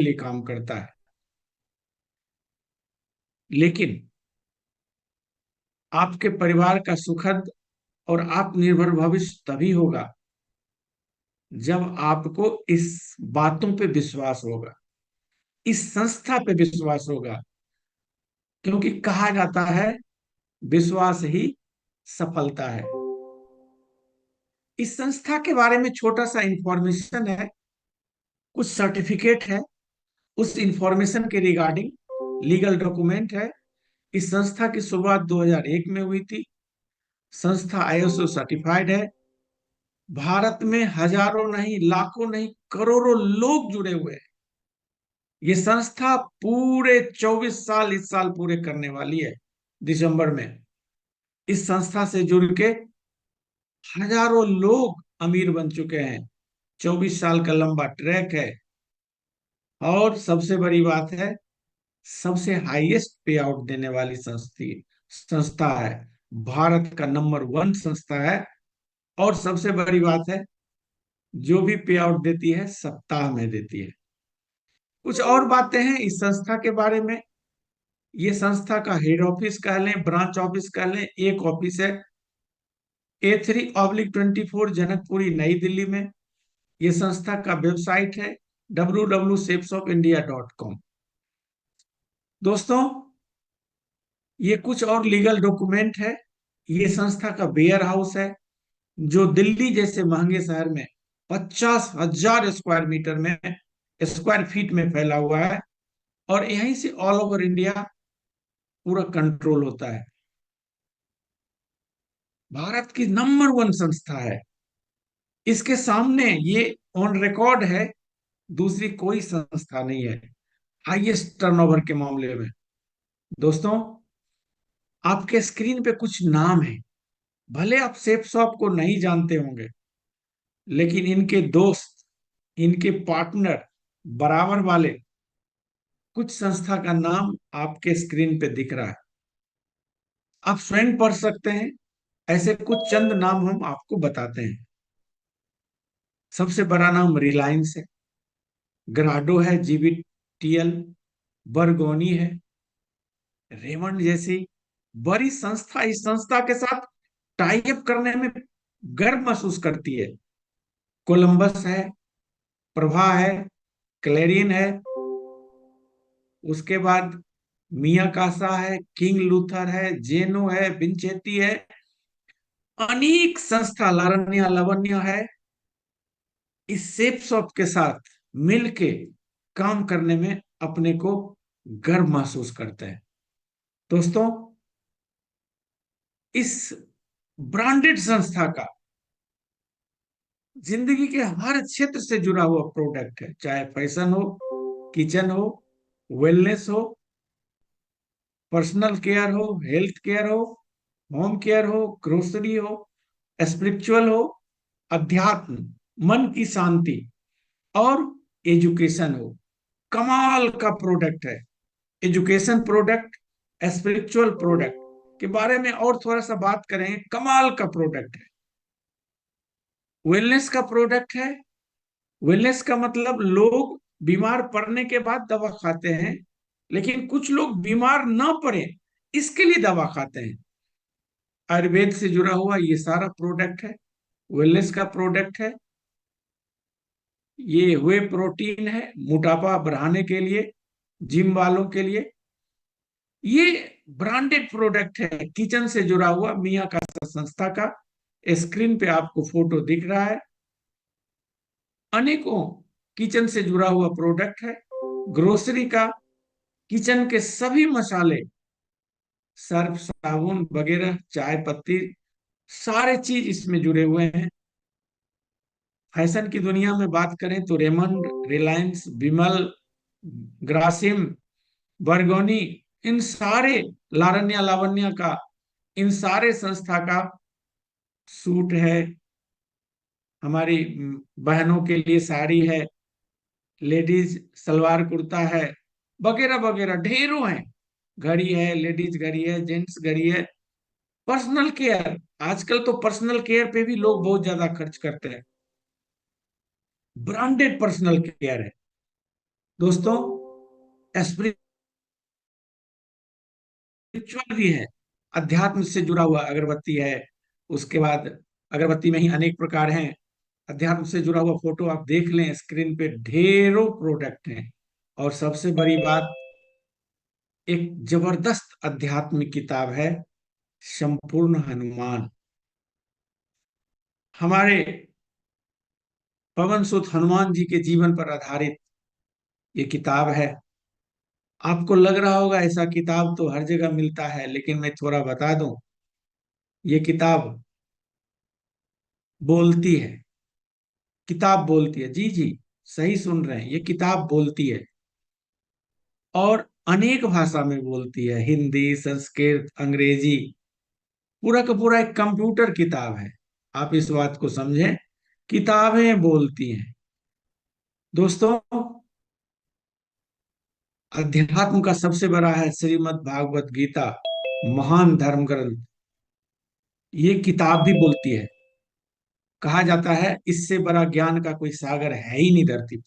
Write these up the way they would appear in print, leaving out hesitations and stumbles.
लिए काम करता है। लेकिन आपके परिवार का सुखद और आत्मनिर्भर भविष्य तभी होगा जब आपको इस बातों पे विश्वास होगा, इस संस्था पे विश्वास होगा। क्योंकि कहा जाता है विश्वास ही सफलता है। इस संस्था के बारे में छोटा सा इंफॉर्मेशन है, कुछ सर्टिफिकेट है, उस इंफॉर्मेशन के रिगार्डिंग लीगल डॉक्यूमेंट है। इस संस्था की शुरुआत 2001 में हुई थी। संस्था आईएसओ सर्टिफाइड है। भारत में हजारों नहीं, लाखों नहीं, करोड़ों लोग जुड़े हुए हैं। ये संस्था पूरे 24 साल इस साल पूरे करने वाली है, दिसंबर में। इस संस्था से जुड़ के हजारों लोग अमीर बन चुके हैं। 24 साल का लंबा ट्रैक है। और सबसे बड़ी बात है, सबसे हाईएस्ट पे आउट देने वाली संस्था है। भारत का नंबर 1 संस्था है। और सबसे बड़ी बात है, जो भी पे आउट देती है सप्ताह में देती है। कुछ और बातें हैं इस संस्था के बारे में। ये संस्था का हेड ऑफिस कह लें, ब्रांच ऑफिस कह लें, एक ऑफिस है A3/24 जनकपुरी, नई दिल्ली में। ये संस्था का वेबसाइट है www.safesofIndia.com। दोस्तों, ये कुछ और लीगल डॉक्यूमेंट है। ये संस्था का वेयर हाउस है, जो दिल्ली जैसे महंगे शहर में 50,000 स्क्वायर मीटर में, स्क्वायर फीट में फैला हुआ है। और यहीं से ऑल ओवर इंडिया पूरा कंट्रोल होता है। भारत की नंबर 1 संस्था है। इसके सामने ये ऑन रिकॉर्ड है, दूसरी कोई संस्था नहीं है हाईएस्ट टर्नओवर के मामले में। दोस्तों, आपके स्क्रीन पे कुछ नाम है। भले आप सेफ शॉप को नहीं जानते होंगे, लेकिन इनके दोस्त, इनके पार्टनर, बराबर वाले कुछ संस्था का नाम आपके स्क्रीन पे दिख रहा है। आप स्वयं पढ़ सकते हैं। ऐसे कुछ चंद नाम हम आपको बताते हैं। सबसे बड़ा नाम रिलायंस है, ग्राडो है, जीबीटीएल, बरगोनी है, रेमंड जैसी बड़ी संस्था इस संस्था के साथ टाई अप करने में गर्व महसूस करती है। कोलंबस है, प्रभा है, क्लेरियन है, उसके बाद मिया कासा है, किंग लूथर है, जेनो है, विंचेती है, अनेक संस्था, लारण्या लवण्य है। इस सेप शॉप के साथ मिलके काम करने में अपने को गर्व महसूस करते हैं। दोस्तों, इस ब्रांडेड संस्था का जिंदगी के हर क्षेत्र से जुड़ा हुआ प्रोडक्ट है, चाहे फैशन हो, किचन हो, वेलनेस हो, पर्सनल केयर हो, हेल्थ केयर हो, होम केयर हो, ग्रोसरी हो, स्पिरिचुअल हो, अध्यात्म, मन की शांति और एजुकेशन हो। कमाल का प्रोडक्ट है। एजुकेशन प्रोडक्ट, स्पिरिचुअल प्रोडक्ट के बारे में और थोड़ा सा बात करें, कमाल का प्रोडक्ट है। वेलनेस का प्रोडक्ट है। वेलनेस का मतलब लोग बीमार पड़ने के बाद दवा खाते हैं, लेकिन कुछ लोग बीमार ना पड़े इसके लिए दवा खाते हैं। आयुर्वेद से जुड़ा हुआ ये सारा प्रोडक्ट है, वेलनेस का प्रोडक्ट है। ये वे प्रोटीन है मोटापा बढ़ाने के लिए, जिम वालों के लिए। ये ब्रांडेड प्रोडक्ट है किचन से जुड़ा हुआ, मिया का संस्था का। स्क्रीन पे आपको फोटो दिख रहा है। अनेकों किचन से जुड़ा हुआ प्रोडक्ट है। ग्रोसरी का, किचन के सभी मसाले, सर्फ, साबुन वगैरह, चाय पत्ती, सारे चीज इसमें जुड़े हुए हैं। फैशन की दुनिया में बात करें तो रेमंड, रिलायंस, विमल, ग्रासिम, बरगोनी, इन सारे, लारण्या लावण्या का, इन सारे संस्था का सूट है। हमारी बहनों के लिए साड़ी है, लेडीज सलवार कुर्ता है, वगैरह वगैरह ढेरों हैं। घड़ी है, लेडीज घड़ी है, जेंट्स घड़ी है। पर्सनल केयर, आजकल तो पर्सनल केयर पे भी लोग बहुत ज्यादा खर्च करते हैं। ब्रांडेड पर्सनल केयर है। दोस्तों, स्पिरिचुअल भी है, अध्यात्म से जुड़ा हुआ अगरबत्ती है। उसके बाद अगरबत्ती में ही अनेक प्रकार हैं। अध्यात्म से जुड़ा हुआ फोटो आप देख लें, स्क्रीन पे ढेरों प्रोडक्ट हैं। और सबसे बड़ी बात, एक जबरदस्त आध्यात्मिक किताब है, संपूर्ण हनुमान। हमारे पवन सुत हनुमान जी के जीवन पर आधारित ये किताब है। आपको लग रहा होगा ऐसा किताब तो हर जगह मिलता है, लेकिन मैं थोड़ा बता दूं, ये किताब बोलती है। किताब बोलती है, जी जी, सही सुन रहे हैं, ये किताब बोलती है। और अनेक भाषा में बोलती है, हिंदी, संस्कृत, अंग्रेजी। पूरा का पूरा एक कंप्यूटर किताब है। आप इस बात को समझें, किताबें बोलती हैं। दोस्तों, अध्यात्म का सबसे बड़ा है श्रीमद् भागवत गीता, महान धर्म ग्रंथ। ये किताब भी बोलती है। कहा जाता है इससे बड़ा ज्ञान का कोई सागर है ही नहीं धरती पर।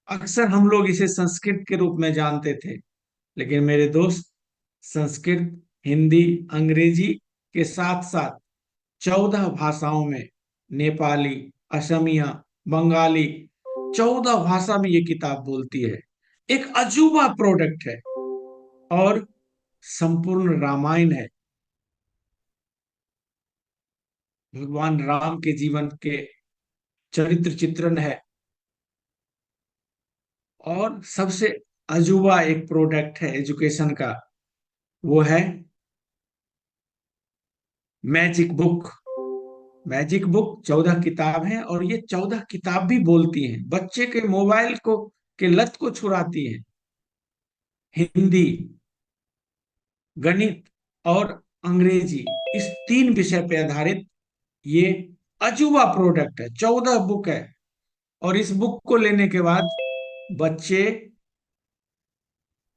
अक्सर हम लोग इसे संस्कृत के रूप में जानते थे, लेकिन मेरे दोस्त, संस्कृत, हिंदी, अंग्रेजी के साथ साथ 14 भाषाओं में, नेपाली, असमिया, बंगाली, 14 भाषा में ये किताब बोलती है। एक अजूबा प्रोडक्ट है। और संपूर्ण रामायण है, भगवान राम के जीवन के चरित्र चित्रण है। और सबसे अजूबा एक प्रोडक्ट है एजुकेशन का, वो है मैजिक बुक। मैजिक बुक 14 किताब है, और ये 14 किताब भी बोलती हैं, बच्चे के मोबाइल को के लत को छुड़ाती हैं। हिंदी, गणित और अंग्रेजी, इस 3 विषय पे आधारित ये अजूबा प्रोडक्ट है। 14 बुक है। और इस बुक को लेने के बाद बच्चे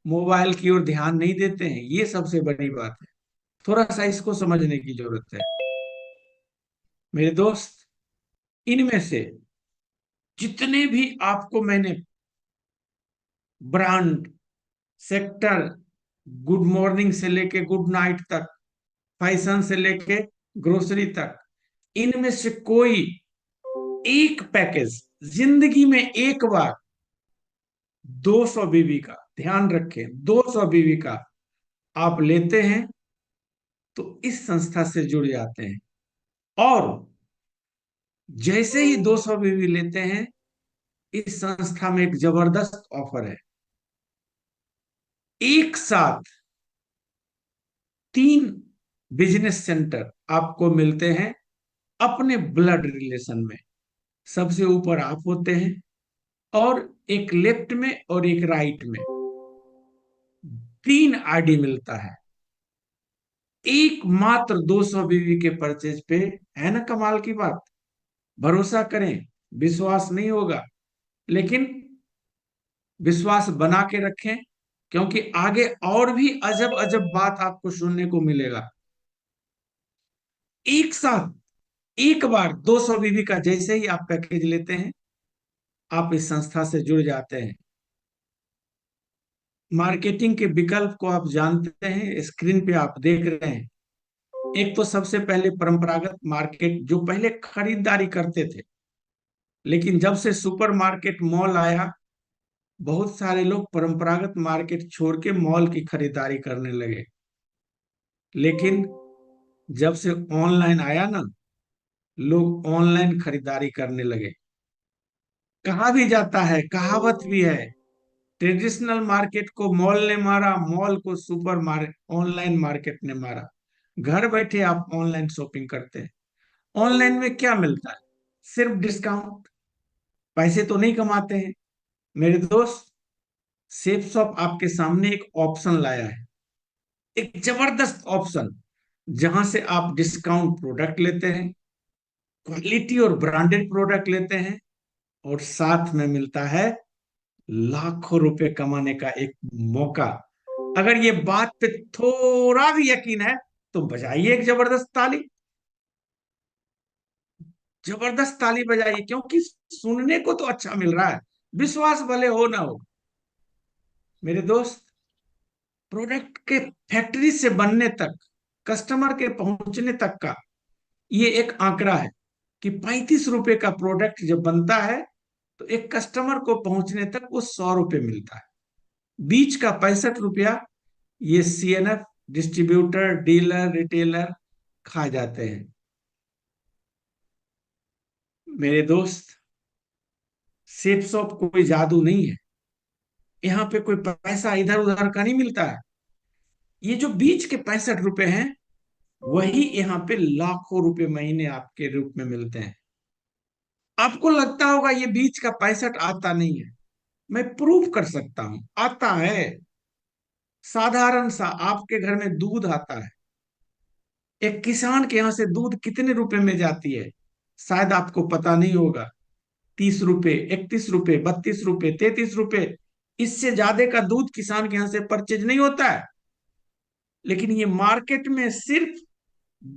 मोबाइल की ओर ध्यान नहीं देते हैं, ये सबसे बड़ी बात है। थोड़ा सा इसको समझने की जरूरत है मेरे दोस्त। इनमें से जितने भी आपको मैंने ब्रांड, सेक्टर, गुड मॉर्निंग से लेके गुड नाइट तक, फैशन से लेके ग्रोसरी तक, इनमें से कोई एक पैकेज जिंदगी में एक बार 200 बीबी का, ध्यान रखें, 200 बीबी का आप लेते हैं तो इस संस्था से जुड़ जाते हैं। और जैसे ही 200 बीबी लेते हैं, इस संस्था में एक जबरदस्त ऑफर है। एक साथ 3 बिजनेस सेंटर आपको मिलते हैं अपने ब्लड रिलेशन में। सबसे ऊपर आप होते हैं, और एक लेफ्ट में और एक राइट में 3 आईडी मिलता है, एक मात्र 200 बीबी के परचेज पे। है ना कमाल की बात? भरोसा करें, विश्वास नहीं होगा, लेकिन विश्वास बना के रखें, क्योंकि आगे और भी अजब अजब बात आपको सुनने को मिलेगा। एक साथ एक बार 200 बीबी का जैसे ही आप पैकेज लेते हैं, आप इस संस्था से जुड़ जाते हैं। मार्केटिंग के विकल्प को आप जानते हैं, स्क्रीन पे आप देख रहे हैं। एक तो सबसे पहले परंपरागत मार्केट, जो पहले खरीदारी करते थे, लेकिन जब से सुपरमार्केट, मॉल आया, बहुत सारे लोग परंपरागत मार्केट छोड़ के मॉल की खरीदारी करने लगे। लेकिन जब से ऑनलाइन आया ना, लोग ऑनलाइन खरीदारी करने लगे। कहा भी जाता है, कहावत भी है, ट्रेडिशनल मार्केट को मॉल ने मारा, मॉल को सुपर मार्केट, ऑनलाइन मार्केट ने मारा। घर बैठे आप ऑनलाइन शॉपिंग करते हैं। ऑनलाइन में क्या मिलता है? सिर्फ डिस्काउंट। पैसे तो नहीं कमाते हैं मेरे दोस्त। सेफ शॉप आपके सामने एक ऑप्शन लाया है, एक जबरदस्त ऑप्शन, जहां से आप डिस्काउंट प्रोडक्ट लेते हैं, क्वालिटी और ब्रांडेड प्रोडक्ट लेते हैं, और साथ में मिलता है लाखों रुपए कमाने का एक मौका। अगर ये बात पे थोड़ा भी यकीन है तो बजाइए एक जबरदस्त ताली। जबरदस्त ताली बजाइए, क्योंकि सुनने को तो अच्छा मिल रहा है, विश्वास भले हो ना हो मेरे दोस्त, प्रोडक्ट के फैक्ट्री से बनने तक, कस्टमर के पहुंचने तक का ये एक आंकड़ा है कि 35 रुपए का प्रोडक्ट जब बनता है तो एक कस्टमर को पहुंचने तक वो 100 रुपए मिलता है। बीच का 65 रुपया ये सीएनएफ, डिस्ट्रीब्यूटर, डीलर, रिटेलर खा जाते हैं। मेरे दोस्त, सेफ शॉप कोई जादू नहीं है। यहाँ पे कोई पैसा इधर उधर का नहीं मिलता है। ये जो बीच के 65 रुपए हैं, वही यहाँ पे लाखों रुपए महीने आपके रूप में मिलते हैं। आपको लगता होगा ये बीच का 65 आता नहीं है। मैं प्रूफ कर सकता हूं, आता है। साधारण सा आपके घर में दूध आता है, एक किसान के यहाँ से दूध कितने रुपए में जाती है, शायद आपको पता नहीं होगा। 30 रुपए, 31 रुपए, 32 रुपए, 33 रुपए, इससे ज्यादा का दूध किसान के यहाँ से परचेज नहीं होता है। लेकिन ये मार्केट में सिर्फ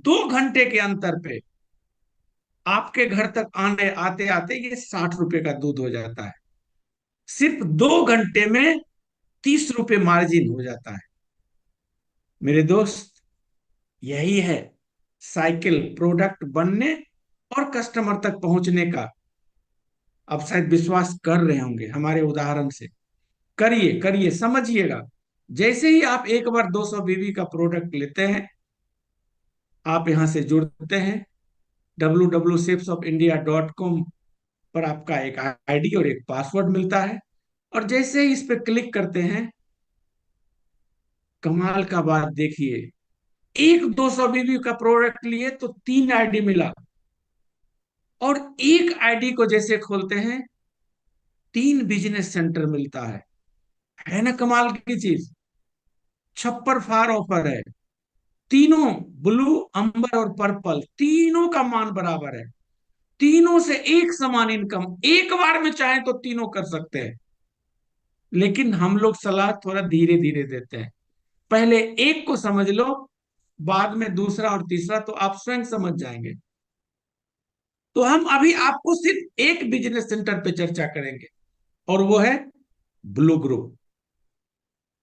2 घंटे के अंतर पे आपके घर तक आने आते आते ये 60 रुपए का दूध हो जाता है। सिर्फ 2 घंटे में 30 रुपए मार्जिन हो जाता है। मेरे दोस्त, यही है साइकिल प्रोडक्ट बनने और कस्टमर तक पहुंचने का। आप शायद विश्वास कर रहे होंगे हमारे उदाहरण से। करिए करिए, समझिएगा। जैसे ही आप एक बार 200 बीबी का प्रोडक्ट लेते हैं, आप यहां से जुड़ते हैं, www.shapesofIndia.com पर आपका एक आईडी और एक पासवर्ड मिलता है। और जैसे ही इस पे क्लिक करते हैं, कमाल का बात देखिए, एक 200 बीबी का प्रोडक्ट लिए तो 3 आईडी मिला। और एक आईडी को जैसे खोलते हैं, 3 बिजनेस सेंटर मिलता है ना कमाल की चीज। छप्पर फार ऑफर है। तीनों, ब्लू, अंबर और पर्पल, तीनों का मान बराबर है। तीनों से एक समान इनकम, एक बार में चाहे तो तीनों कर सकते हैं। लेकिन हम लोग सलाह थोड़ा धीरे धीरे देते हैं। पहले एक को समझ लो, बाद में दूसरा और तीसरा तो आप स्वयं समझ जाएंगे। तो हम अभी आपको सिर्फ एक बिजनेस सेंटर पे चर्चा करेंगे, और वो है ब्लू ग्रुप।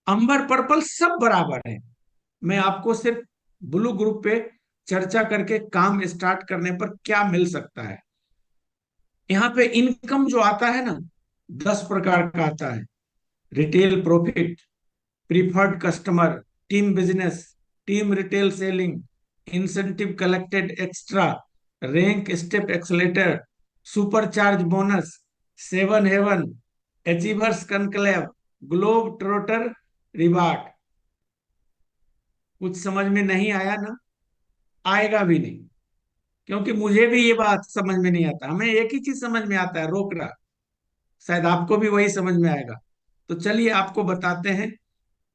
अंबर पर्पल सब बराबर है। मैं आपको सिर्फ ब्लू ग्रुप पे चर्चा करके काम स्टार्ट करने पर क्या मिल सकता है। यहाँ पे इनकम जो आता है ना, 10 प्रकार का आता है। Retail profit, preferred customer, team business, team retail selling, incentive collected extra, rank step accelerator, super charge bonus, seven heaven, achievers conclave, globe trotter reward. कुछ समझ में नहीं आया ना? आएगा भी नहीं, क्योंकि मुझे भी ये बात समझ में नहीं आता। हमें एक ही चीज समझ में आता है, रोकड़ा। शायद आपको भी वही समझ में आएगा। तो चलिए आपको बताते हैं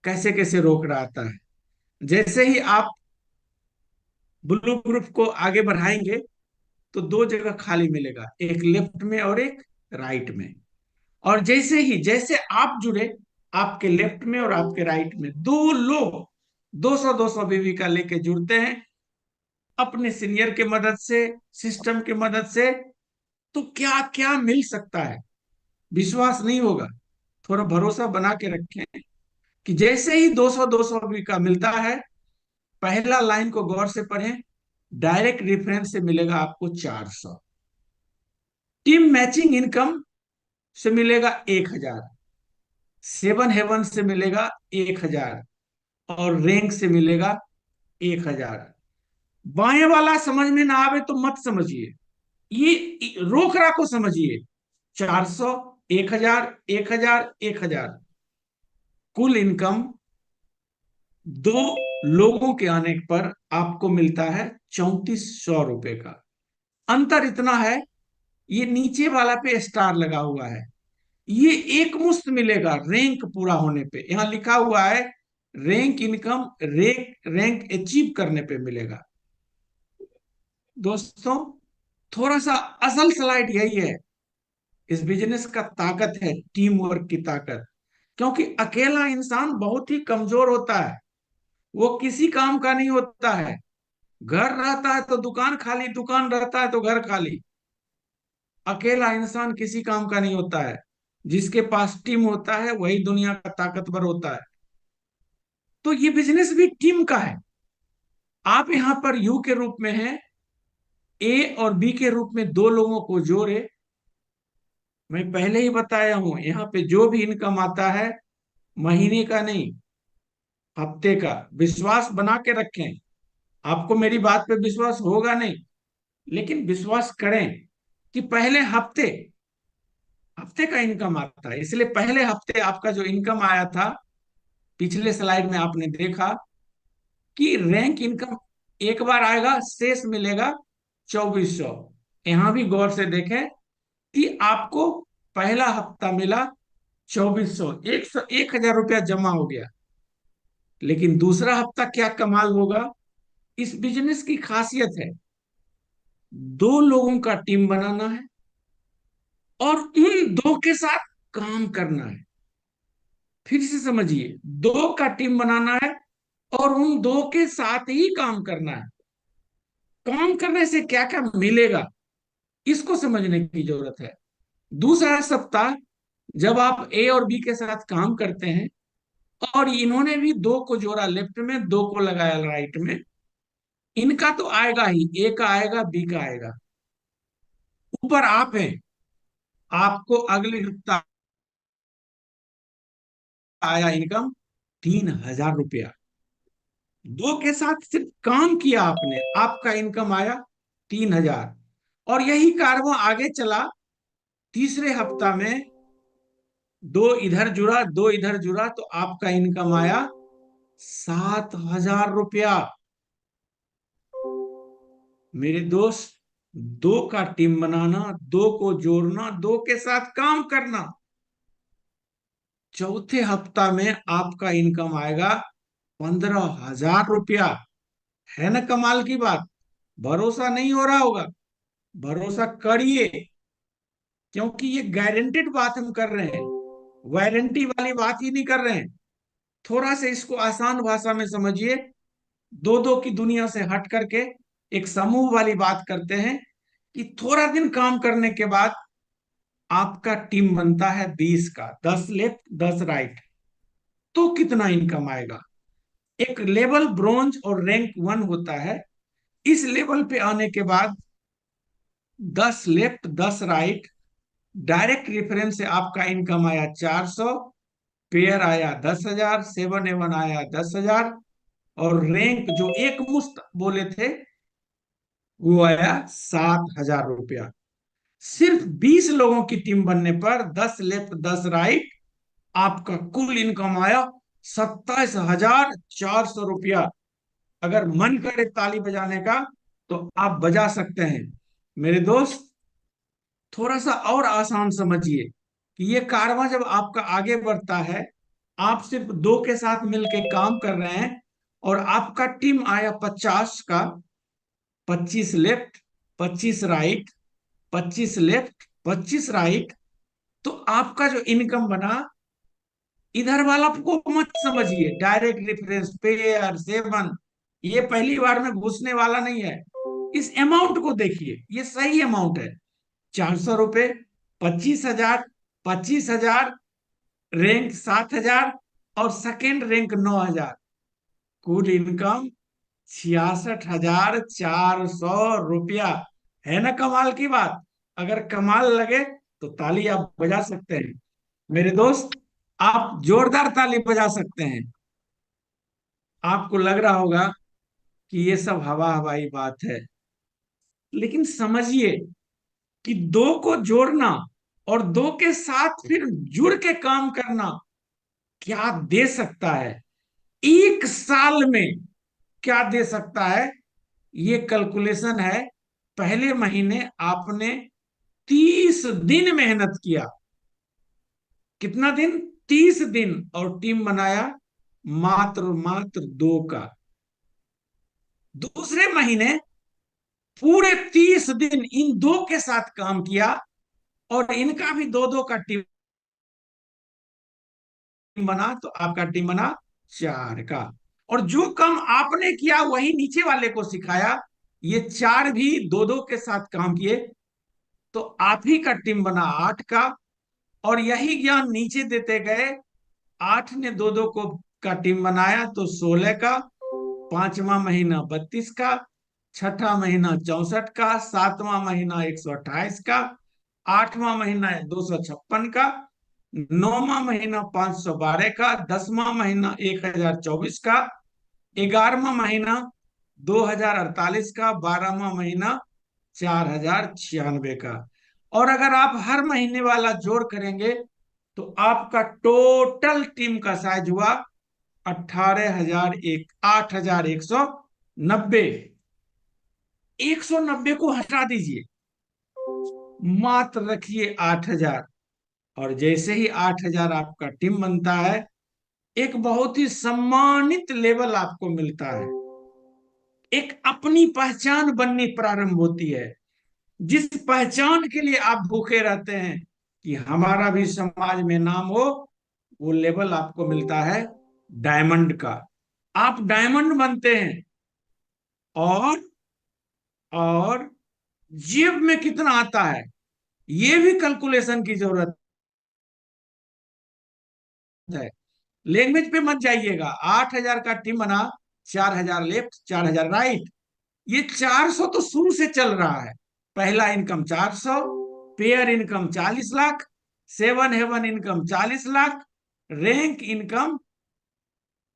कैसे कैसे रोकड़ा आता है। जैसे ही आप ब्लू ग्रुप को आगे बढ़ाएंगे, तो 2 जगह खाली मिलेगा, एक लेफ्ट में और एक राइट में। और जैसे आप जुड़े, आपके लेफ्ट में और आपके राइट में दो लोग 200 बीवी का लेके जुड़ते हैं, अपने सीनियर के मदद से, सिस्टम की मदद से। तो क्या क्या मिल सकता है, विश्वास नहीं होगा। थोड़ा भरोसा बना के रखें कि जैसे ही 200 भी का मिलता है, पहला लाइन को गौर से पढ़ें। डायरेक्ट रेफरेंस से मिलेगा आपको 400। टीम मैचिंग इनकम से मिलेगा 1000। सेवन हेवन से मिलेगा 1000। और रैंक से मिलेगा 1000। बाएं वाला समझ में ना आवे तो मत समझिए, ये रोकड़ा को समझिए। 400, 1000, 1000, 1000, कुल इनकम 2 लोगों के आने पर आपको मिलता है 3400 रुपए का। अंतर इतना है, ये नीचे वाला पे स्टार लगा हुआ है। ये एक मुश्त मिलेगा रैंक पूरा होने पे। यहां लिखा हुआ है rank income, rank rank achieve करने पे मिलेगा। दोस्तों, थोड़ा सा असल स्लाइड यही है। इस बिजनेस का ताकत है टीम वर्क की ताकत। क्योंकि अकेला इंसान बहुत ही कमजोर होता है, वो किसी काम का नहीं होता है। घर रहता है तो दुकान खाली, दुकान रहता है तो घर खाली। अकेला इंसान किसी काम का नहीं होता है। जिसके पास टीम होता है वही दुनिया का ताकतवर होता है। तो ये बिजनेस भी टीम का है। आप यहां पर यू के रूप में हैं, ए और बी के रूप में दो लोगों को जोड़े। मैं पहले ही बताया हूं, यहाँ पे जो भी इनकम आता है महीने का नहीं, हफ्ते का। विश्वास बना के रखें। आपको मेरी बात पे विश्वास होगा नहीं, लेकिन विश्वास करें कि पहले हफ्ते हफ्ते का इनकम आता है। इसलिए पहले हफ्ते आपका जो इनकम आया था, पिछले स्लाइड में आपने देखा कि रैंक इनकम एक बार आएगा, शेष मिलेगा 2400। यहां भी गौर से देखें कि आपको पहला हफ्ता मिला 2400, 1000 रुपया जमा हो गया। लेकिन दूसरा हफ्ता क्या कमाल होगा, इस बिजनेस की खासियत है, दो लोगों का टीम बनाना है और उन दो के साथ काम करना है। फिर से समझिए, दो का टीम बनाना है और उन दो के साथ ही काम करना है। काम करने से क्या क्या मिलेगा, इसको समझने की जरूरत है। दूसरा सप्ताह, जब आप ए और बी के साथ काम करते हैं और इन्होंने भी दो को जोड़ा लेफ्ट में, दो को लगाया राइट में, इनका तो आएगा ही, ए का आएगा, बी का आएगा। ऊपर आप हैं, आपको अगले हफ्ता आया इनकम 3000 रुपया। दो के साथ सिर्फ काम किया आपने, आपका इनकम आया 3000। और यही कारवां आगे चला। तीसरे हफ्ता में दो इधर जुड़ा, दो इधर जुड़ा, तो आपका इनकम आया 7000 रुपया। मेरे दोस्त, दो का टीम बनाना, दो को जोड़ना, दो के साथ काम करना, चौथे हफ्ता में आपका इनकम आएगा 15000 रुपया। है ना कमाल की बात। भरोसा नहीं हो रहा होगा, भरोसा करिए, क्योंकि ये गारंटेड बात हम कर रहे हैं, वारंटी वाली बात ही नहीं कर रहे हैं। थोड़ा सा इसको आसान भाषा में समझिए। दो दो की दुनिया से हट करके एक समूह वाली बात करते हैं कि थोड़ा दिन काम करने के बाद आपका टीम बनता है 20 का, 10 लेफ्ट 10 राइट। तो कितना इनकम आएगा। एक लेवल ब्रॉन्ज और रैंक 1 होता है। इस लेवल पे आने के बाद 10 लेफ्ट 10 राइट, डायरेक्ट रेफरेंस से आपका इनकम आया 400, पेयर आया 10,000, 7 एवन आया 10,000, और रैंक जो एक मुश्त बोले थे वो आया 7000 रुपया। सिर्फ 20 लोगों की टीम बनने पर 10 लेफ्ट 10 राइट, आपका कुल इनकम आया 27,400 रुपया। अगर मन करे ताली बजाने का तो आप बजा सकते हैं। मेरे दोस्त, थोड़ा सा और आसान समझिए कि ये कारवां जब आपका आगे बढ़ता है, आप सिर्फ दो के साथ मिलके काम कर रहे हैं और आपका टीम आया 50 का, 25 लेफ्ट 25 राइट, 25 लेफ्ट 25 राइट, तो आपका जो इनकम बना, इधर वाला को मत समझिए, डायरेक्ट रेफरेंस पेयर 7, ये पहली बार में घुसने वाला नहीं है। इस अमाउंट को देखिए, ये सही अमाउंट है। 400 रुपये, 25,000, 25,000, रैंक 7,000 और सेकेंड रैंक 9,000। कुल इनकम 66,400 रुपया। है ना कमाल की बात। अगर कमाल लगे तो ताली आप बजा सकते हैं। मेरे दोस्त, आप जोरदार ताली बजा सकते हैं। आपको लग रहा होगा कि ये सब हवा हवाई बात है, लेकिन समझिए कि दो को जोड़ना और दो के साथ फिर जुड़ के काम करना क्या दे सकता है, एक साल में क्या दे सकता है। ये कैलकुलेशन है। पहले महीने आपने 30 दिन मेहनत किया। कितना दिन? 30 दिन। और टीम बनाया मात्र मात्र दो का। दूसरे महीने पूरे 30 दिन इन दो के साथ काम किया और इनका भी दो दो का टीम बना, तो आपका टीम बना 4 का। और जो काम आपने किया वही नीचे वाले को सिखाया, ये 4 भी दो दो के साथ काम किए, तो आप ही का टीम बना 8 का। और यही ज्ञान नीचे देते गए। 8 ने दो दो को का टीम बनाया तो 16 का, पांचवा महीना 32 का, छठा महीना 64 का, सातवां महीना 128 का, आठवां महीना 256 का, नौवां महीना 512 का, 10वां महीना 1024 का, 11वां महीना 2048 का, 12वां महीना 4096 का। और अगर आप हर महीने वाला जोड़ करेंगे तो आपका टोटल टीम का साइज हुआ 8,190। 190 को हटा दीजिए, मात्र रखिए 8,000। और जैसे ही 8,000 आपका टीम बनता है, एक बहुत ही सम्मानित लेवल आपको मिलता है। एक अपनी पहचान बननी प्रारंभ होती है, जिस पहचान के लिए आप भूखे रहते हैं कि हमारा भी समाज में नाम हो। वो लेवल आपको मिलता है डायमंड का। आप डायमंड बनते हैं। और और जेब में कितना आता है, ये भी कैलकुलेशन की जरूरत है। लैंग्वेज पे मत जाइएगा। 8,000 का टीम बना, 4,000 लेफ्ट, 4,000 राइट। ये 400 तो शुरू से चल रहा है। पहला income 400, pair income 40 lakh, seven heaven income 40 lakh, rank income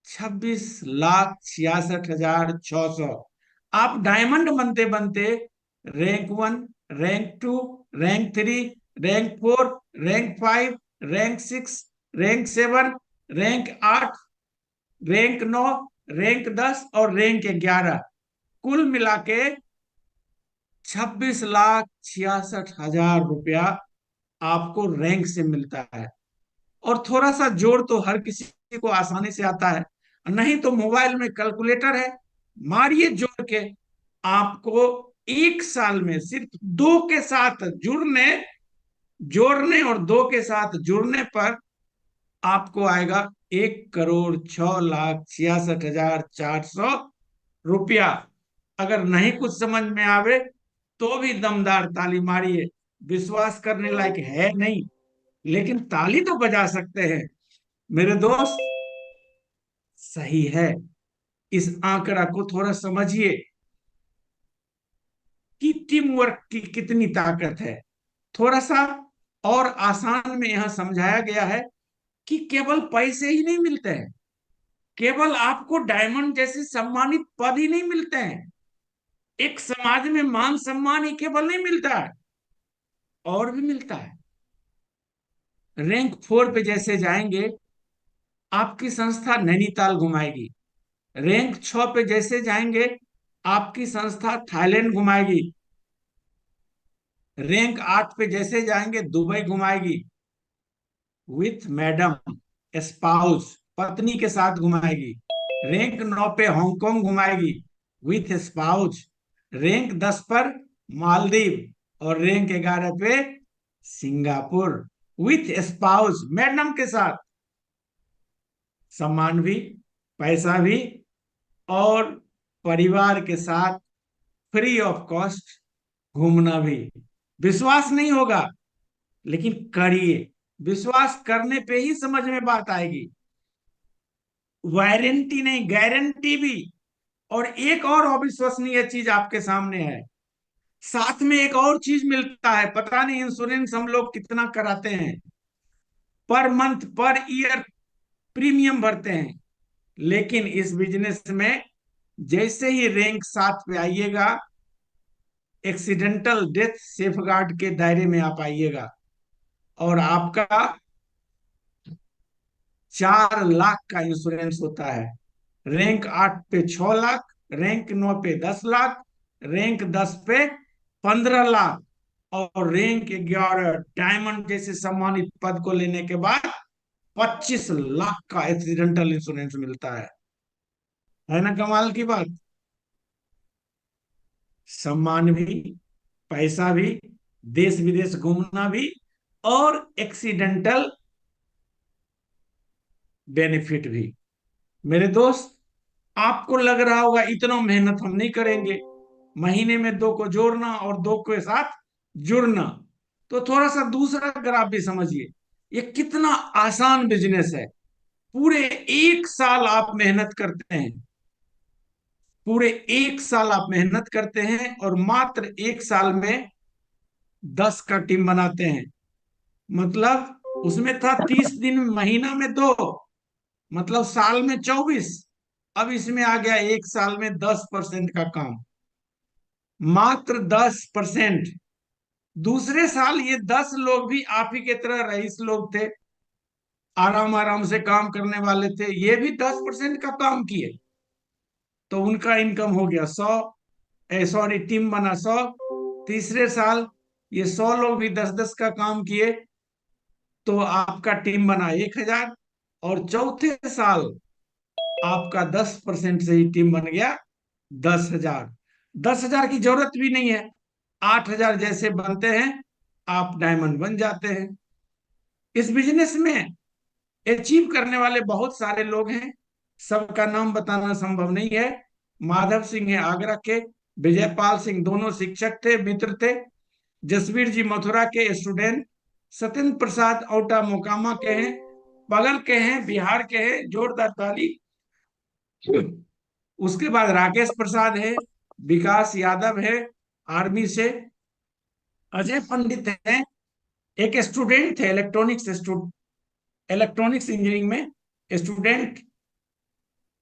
26,66,600। आप डायमंड बनते बनते rank 1, rank 2, rank 3, rank 4, rank 5, rank 6, rank 7, rank 8, rank 9, rank 10 और रैंक 11, कुल मिला के 26,66,000 रुपया आपको रैंक से मिलता है। और थोड़ा सा जोड़ तो हर किसी को आसानी से आता है, नहीं तो मोबाइल में कैलकुलेटर है, मारिए जोड़ के। आपको एक साल में सिर्फ दो के साथ जुड़ने जोड़ने और दो के साथ जुड़ने पर आपको आएगा 1,06,66,400 रुपया। अगर नहीं कुछ समझ में आवे तो भी दमदार ताली मारिए। विश्वास करने लायक है नहीं, लेकिन ताली तो बजा सकते हैं मेरे दोस्त। सही है। इस आंकड़ा को थोड़ा समझिए कि टीम वर्क की कितनी ताकत है। थोड़ा सा और आसान में यहां समझाया गया है कि केवल पैसे ही नहीं मिलते हैं, केवल आपको डायमंड जैसे सम्मानित पद ही नहीं मिलते हैं। एक समाज में मान सम्मान ही केवल नहीं मिलता है, और भी मिलता है। रैंक 4 पे जैसे जाएंगे, आपकी संस्था नैनीताल घुमाएगी। रैंक 6 पे जैसे जाएंगे, आपकी संस्था थाईलैंड घुमाएगी। रैंक 8 पे जैसे जाएंगे, दुबई घुमाएगी विथ मैडम, स्पाउस, पत्नी के साथ घुमाएगी। रैंक 9 पे हांगकांग घुमाएगी विथ स्पाउस। रैंक 10 पर मालदीव। और रैंक 11 पे सिंगापुर विथ स्पाउस, मैडम के साथ। सम्मान भी, पैसा भी, और परिवार के साथ फ्री ऑफ कॉस्ट घूमना भी। विश्वास नहीं होगा, लेकिन करिए। विश्वास करने पे ही समझ में बात आएगी। वारंटी नहीं, गारंटी भी। और एक और अविश्वसनीय चीज आपके सामने है। साथ में एक और चीज मिलता है, पता नहीं इंश्योरेंस हम लोग कितना कराते हैं, per month per year premium भरते हैं। लेकिन इस बिजनेस में जैसे ही रैंक 7 पे आइएगा, एक्सीडेंटल डेथ सेफगार्ड के दायरे में आप आइएगा, और आपका 4 लाख का इंश्योरेंस होता है। रैंक 8 पे 6 लाख, रैंक 9 पे 10 लाख, रैंक 10 पे 15 लाख, और रैंक 11 डायमंड जैसे सम्मानित पद को लेने के बाद 25 लाख का एक्सीडेंटल इंश्योरेंस मिलता है ना कमाल की बात। सम्मान भी, पैसा भी, देश विदेश घूमना भी, और एक्सीडेंटल बेनिफिट भी। मेरे दोस्त, आपको लग रहा होगा इतना मेहनत हम नहीं करेंगे, महीने में दो को जोड़ना और दो के साथ जुड़ना। तो थोड़ा सा दूसरा ग्राफ भी समझिए। ये कितना आसान बिजनेस है। पूरे 1 साल आप मेहनत करते हैं, पूरे 1 साल आप मेहनत करते हैं और मात्र 1 साल में 10 का टीम बनाते हैं। मतलब उसमें था 30 दिन, महीना में 2, मतलब साल में 24। अब इसमें आ गया 1 साल में 10% का काम, मात्र 10%। दूसरे साल ये 10 लोग भी आप ही के तरह रईस लोग थे, आराम आराम से काम करने वाले थे, ये भी 10% का काम किए, तो उनका इनकम हो गया 100। सॉरी, टीम बना 100। तीसरे साल ये 100 लोग भी 10-10 का काम किए, तो आपका टीम बना 1,000। और चौथे साल आपका 10% से ही टीम बन गया 10,000। 10,000 की जरूरत भी नहीं है, 8,000 जैसे बनते हैं आप डायमंड बन जाते हैं। इस बिजनेस में अचीव करने वाले बहुत सारे लोग हैं, सबका नाम बताना संभव नहीं है। माधव सिंह है आगरा के, विजयपाल सिंह दोनों शिक्षक थे, मित्र थे। जसवीर जी मथुरा के स्टूडेंट, सत्येंद्र प्रसाद औटा मोकामा के हैं, बगल के हैं, बिहार के हैं, जोरदार ताली। उसके बाद राकेश प्रसाद है, विकास यादव है आर्मी से, अजय पंडित है, एक स्टूडेंट थे इलेक्ट्रॉनिक्स इंजीनियरिंग में स्टूडेंट,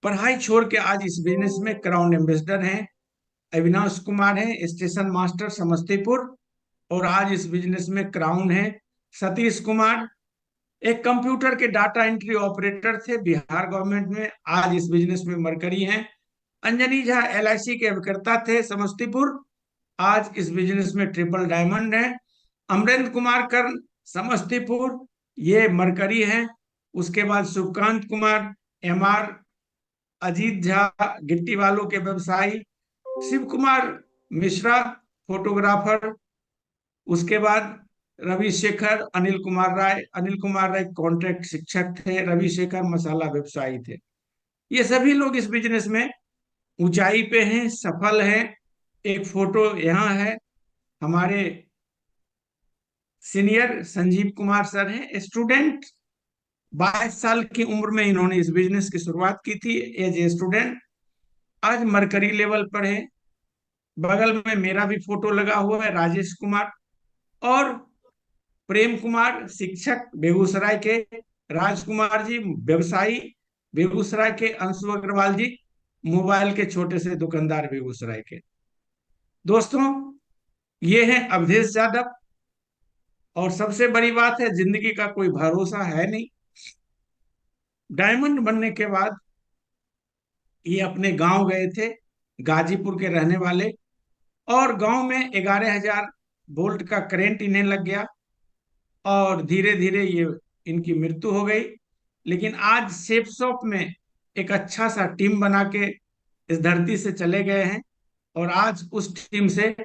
पढ़ाई छोड़ के आज इस बिजनेस में क्राउन एम्बेसडर हैं। अविनाश कुमार है, स्टेशन मास्टर समस्तीपुर, और आज इस बिजनेस में क्राउन है। सतीश कुमार एक कंप्यूटर के डाटा एंट्री ऑपरेटर थे बिहार गवर्नमेंट में, आज इस बिजनेस में मरकरी हैं। अंजनी झा LIC के अभिकर्ता थे समस्तीपुर, आज इस बिजनेस में ट्रिपल डायमंड है। अमरेंद्र कुमार कर्ण समस्तीपुर, ये मरकरी है। उसके बाद सुकांत कुमार MR, अजीत झा गिट्टी वालों के व्यवसायी, शिव कुमार मिश्रा फोटोग्राफर, उसके बाद रविशेखर अनिल कुमार राय कॉन्ट्रैक्ट शिक्षक थे, रविशेखर मसाला व्यवसायी थे। ये सभी लोग इस बिजनेस में ऊंचाई पे हैं, सफल हैं। एक फोटो यहाँ है, हमारे सीनियर संजीव कुमार सर हैं, स्टूडेंट, 22 साल की उम्र में इन्होंने इस बिजनेस की शुरुआत की थी एज ए स्टूडेंट, आज मरकरी लेवल पर है। बगल में मेरा भी फोटो लगा हुआ है, राजेश कुमार। और प्रेम कुमार शिक्षक बेगूसराय के, राजकुमार जी व्यवसायी बेगूसराय के, अंशु अग्रवाल जी मोबाइल के छोटे से दुकानदार बेगूसराय के। दोस्तों, ये है अवधेश यादव। और सबसे बड़ी बात है, जिंदगी का कोई भरोसा है नहीं। डायमंड बनने के बाद ये अपने गांव गए थे, गाजीपुर के रहने वाले, और गांव में 11,000 वोल्ट का करंट इन्हें लग गया और धीरे धीरे ये इनकी मृत्यु हो गई। लेकिन आज शेप शॉप में एक अच्छा सा टीम बना के इस धरती से चले गए हैं, और आज उस टीम से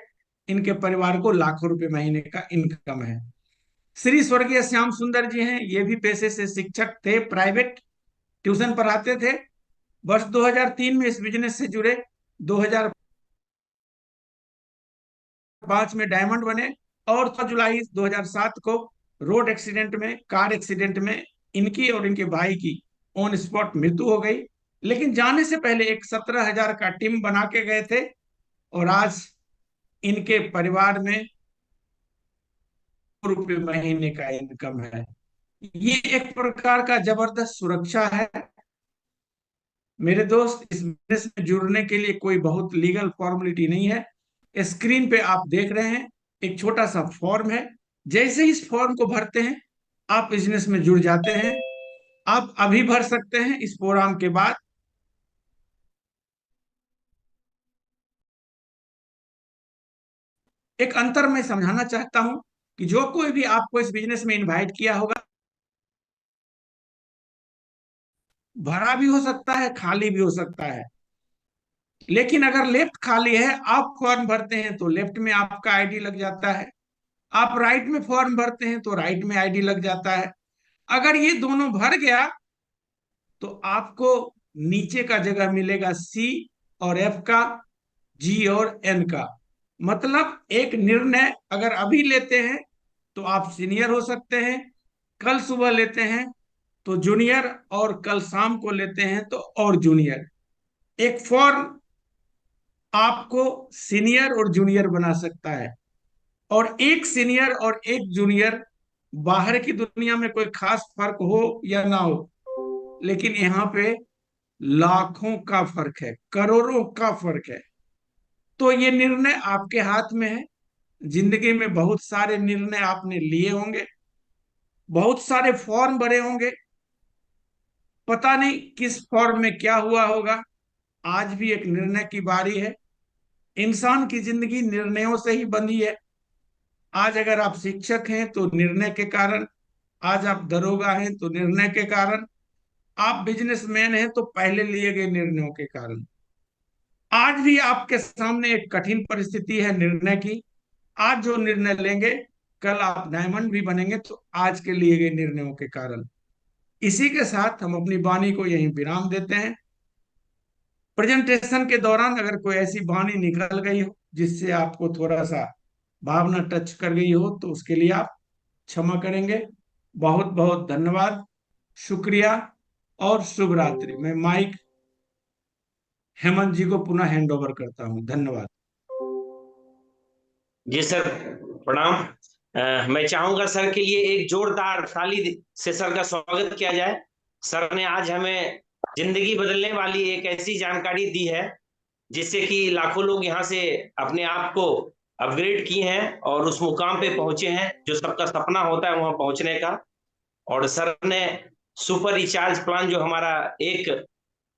इनके परिवार को लाखों रुपए महीने का इनकम है। श्री स्वर्गीय श्याम सुंदर जी हैं, ये भी पेशे से शिक्षक थे, प्राइवेट ट्यूशन पढ़ाते थे। वर्ष 2003 में इस बिजनेस से जुड़े, 2005 में डायमंड बने, और 6 जुलाई 2007 को रोड एक्सीडेंट में, कार एक्सीडेंट में इनकी और इनके भाई की ऑन स्पॉट मृत्यु हो गई। लेकिन जाने से पहले एक 17,000 का टीम बना के गए थे, और आज इनके परिवार में रुपए महीने का इनकम है। ये एक प्रकार का जबरदस्त सुरक्षा है। मेरे दोस्त, इस बिजनेस में जुड़ने के लिए कोई बहुत लीगल फॉर्मेलिटी नहीं है। स्क्रीन पे आप देख रहे हैं एक छोटा सा फॉर्म है, जैसे ही इस फॉर्म को भरते हैं आप बिजनेस में जुड़ जाते हैं। आप अभी भर सकते हैं, इस प्रोग्राम के बाद। एक अंतर मैं समझाना चाहता हूं कि जो कोई भी आपको इस बिजनेस में इनवाइट किया होगा, भरा भी हो सकता है, खाली भी हो सकता है। लेकिन अगर लेफ्ट खाली है, आप फॉर्म भरते हैं तो लेफ्ट में आपका आईडी लग जाता है, आप राइट में फॉर्म भरते हैं तो राइट में आईडी लग जाता है। अगर ये दोनों भर गया तो आपको नीचे का जगह मिलेगा C और F का, G और N का। मतलब एक निर्णय अगर अभी लेते हैं तो आप सीनियर हो सकते हैं, कल सुबह लेते हैं तो जूनियर, और कल शाम को लेते हैं तो और जूनियर। एक फॉर्म आपको सीनियर और जूनियर बना सकता है, और एक सीनियर और एक जूनियर, बाहर की दुनिया में कोई खास फर्क हो या ना हो, लेकिन यहाँ पे लाखों का फर्क है, करोड़ों का फर्क है। तो ये निर्णय आपके हाथ में है। जिंदगी में बहुत सारे निर्णय आपने लिए होंगे, बहुत सारे फॉर्म भरे होंगे, पता नहीं किस फॉर्म में क्या हुआ होगा। आज भी एक निर्णय की बारी है। इंसान की जिंदगी निर्णयों से ही बंधी है। आज अगर आप शिक्षक हैं तो निर्णय के कारण, आज आप दरोगा हैं तो निर्णय के कारण, आप बिजनेसमैन हैं तो पहले लिए गए निर्णयों के कारण। आज भी आपके सामने एक कठिन परिस्थिति है निर्णय की। आज जो निर्णय लेंगे, कल आप डायमंड भी बनेंगे तो आज के लिए गए निर्णयों के कारण। इसी के साथ हम अपनी वाणी को यहीं विराम देते हैं। प्रेजेंटेशन के दौरान अगर कोई ऐसी वाणी निकल गई हो जिससे आपको थोड़ा सा भावना टच कर गई हो, तो उसके लिए आप क्षमा करेंगे। बहुत बहुत धन्यवाद, शुक्रिया और शुभ रात्रि। मैं माइक हेमंत जी को पुनः हैंड ओवर करता हूँ। धन्यवाद। जी सर, प्रणाम। मैं चाहूंगा सर के लिए एक जोरदार ताली से सर का स्वागत किया जाए। सर ने आज हमें जिंदगी बदलने वाली एक ऐसी जानकारी दी है जिससे कि लाखों लोग यहाँ से अपने आप को अपग्रेड किए हैं और उस मुकाम पे पहुंचे हैं जो सबका सपना होता है वहां पहुंचने का। और सर ने सुपर रिचार्ज प्लान जो हमारा 1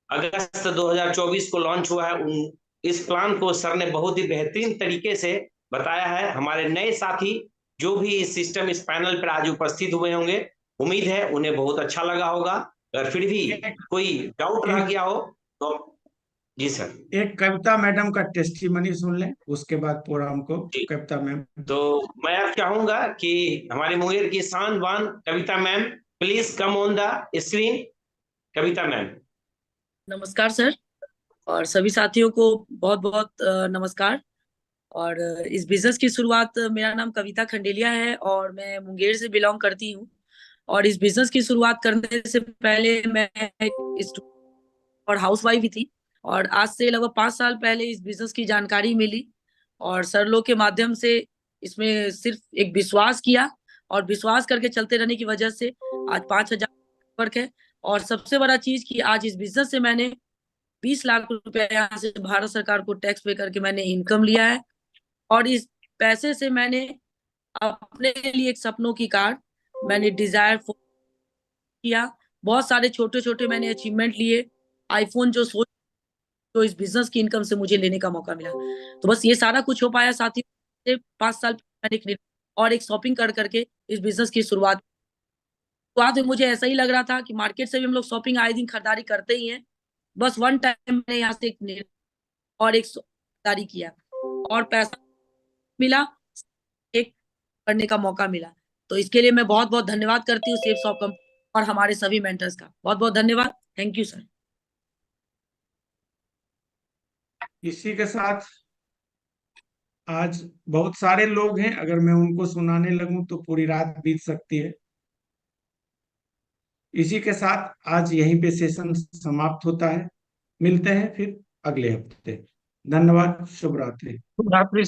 अगस्त 2024 को लॉन्च हुआ है, उन इस प्लान को सर ने बहुत ही बेहतरीन तरीके से बताया है। हमारे नए साथी जो भी इस सिस्टम, इस पैनल पर आज उपस्थित हुए होंगे, उम्मीद है उन्हें बहुत अच्छा लगा होगा। अगर फिर भी एक कोई डाउट रह एक गया हो तो जी सर। एक कविता मैडम का टेस्टिमनी सुन लें, उसके बाद प्रोग्राम को। जी, कविता मैम। तो मैं अब चाहूंगा कि हमारे मुंगेर की शानबान Kavita ma'am please come on the screen. Kavita ma'am. नमस्कार सर, और सभी साथियों को बहुत बहुत नमस्कार। और इस बिजनेस की शुरुआत, मेरा नाम कविता खंडेलिया है और मैं मुंगेर से बिलोंग करती हूँ। और इस बिजनेस की शुरुआत करने से पहले मैं एक और हाउस वाइफ भी थी। और आज से लगभग 5 साल पहले इस बिजनेस की जानकारी मिली और सर लोग के माध्यम से इसमें सिर्फ एक विश्वास किया, और विश्वास करके चलते रहने की वजह से आज 5,000 वर्क है। और सबसे बड़ा चीज कि आज इस बिजनेस से मैंने 20 लाख रुपया यहाँ से भारत सरकार को टैक्स पे करके मैंने इनकम लिया है। और इस पैसे से मैंने अपने लिए एक सपनों की कार मैंने डिजायर किया। बहुत सारे छोटे छोटे मैंने अचीवमेंट लिए। आईफोन जो सोच, जो इस बिजनेस की इनकम से मुझे लेने का मौका मिला। तो बस ये सारा कुछ हो पाया साथी से 5 साल मैंने और एक शॉपिंग कर करके इस बिजनेस की शुरुआत में मुझे ऐसा ही लग रहा था कि मार्केट से भी हम लोग शॉपिंग आए दिन खरीदारी करते ही हैं। बस वन टाइम मैंने यहाँ से और एक खरीदारी किया और पैसा मिला, एक करने का मौका मिला। तो इसके लिए मैं बहुत बहुत धन्यवाद करती हूँ सेफ शॉप कंपनी और हमारे सभी मेंटर्स का। बहुत बहुत धन्यवाद। Thank you sir. इसी के साथ आज बहुत सारे लोग हैं, अगर मैं उनको सुनाने लगूं तो पूरी रात बीत सकती है। इसी के साथ आज यहीं पे सेशन समाप्त होता है। मिलते हैं फिर अगले हफ्ते। धन्यवाद, शुभ रात्रि। रात्रि।